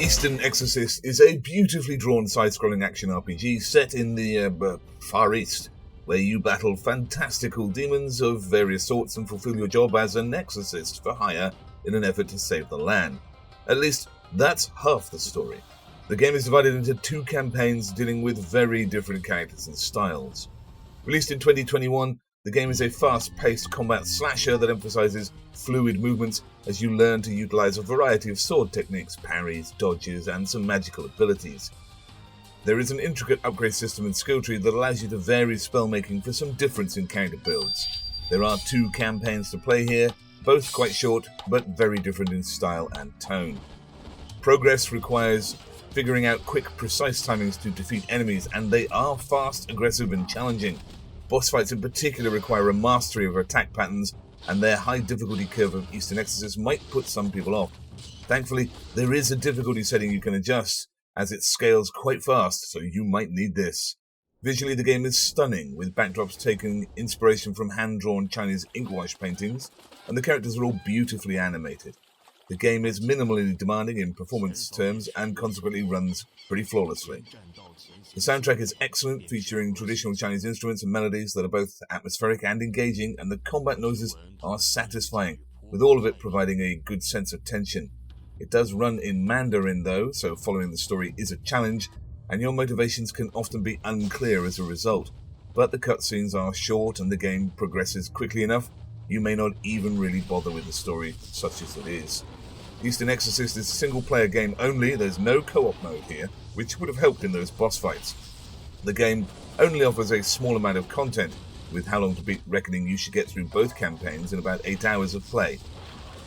Eastern Exorcist is a beautifully drawn side-scrolling action RPG set in the Far East, where you battle fantastical demons of various sorts and fulfill your job as an exorcist for hire in an effort to save the land. At least, that's half the story. The game is divided into two campaigns dealing with very different characters and styles. Released in 2021, the game is a fast-paced combat slasher that emphasizes fluid movements as you learn to utilize a variety of sword techniques, parries, dodges, and some magical abilities. There is an intricate upgrade system and skill tree that allows you to vary spellmaking for some difference in character builds. There are two campaigns to play here, both quite short, but very different in style and tone. Progress requires figuring out quick, precise timings to defeat enemies, and they are fast, aggressive, and challenging. Boss fights in particular require a mastery of attack patterns, and their high difficulty curve of Eastern Exorcist might put some people off. Thankfully, there is a difficulty setting you can adjust, as it scales quite fast, so you might need this. Visually, the game is stunning, with backdrops taking inspiration from hand-drawn Chinese inkwash paintings, and the characters are all beautifully animated. The game is minimally demanding in performance terms and consequently runs pretty flawlessly. The soundtrack is excellent, featuring traditional Chinese instruments and melodies that are both atmospheric and engaging, and the combat noises are satisfying, with all of it providing a good sense of tension. It does run in Mandarin though, so following the story is a challenge, and your motivations can often be unclear as a result. But the cutscenes are short and the game progresses quickly enough, you may not even really bother with the story, such as it is. Eastern Exorcist is a single-player game only, there's no co-op mode here, which would have helped in those boss fights. The game only offers a small amount of content, with How Long to Beat reckoning you should get through both campaigns in about 8 hours of play.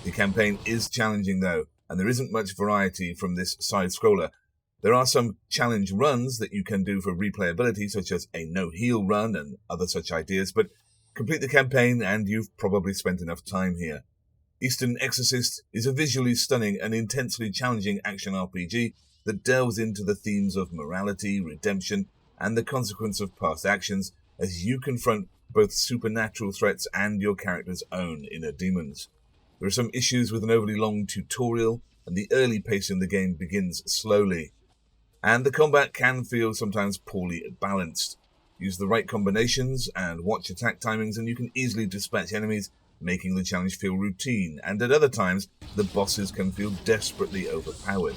The campaign is challenging though, and there isn't much variety from this side-scroller. There are some challenge runs that you can do for replayability, such as a no-heal run and other such ideas, but complete the campaign and you've probably spent enough time here. Eastern Exorcist is a visually stunning and intensely challenging action RPG that delves into the themes of morality, redemption, and the consequence of past actions as you confront both supernatural threats and your character's own inner demons. There are some issues with an overly long tutorial, and the early pace in the game begins slowly. And the combat can feel sometimes poorly balanced. Use the right combinations and watch attack timings and you can easily dispatch enemies, making the challenge feel routine, and at other times, the bosses can feel desperately overpowered.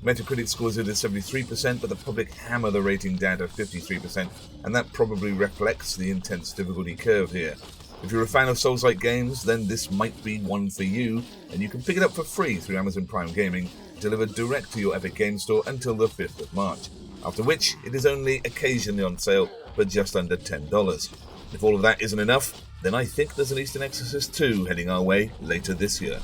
Metacritic scores it at 73%, but the public hammer the rating down to 53%, and that probably reflects the intense difficulty curve here. If you're a fan of Souls-like games, then this might be one for you, and you can pick it up for free through Amazon Prime Gaming, delivered direct to your Epic Games Store until the 5th of March, after which it is only occasionally on sale for just under $10. If all of that isn't enough, then I think there's an Eastern Exorcist 2 heading our way later this year.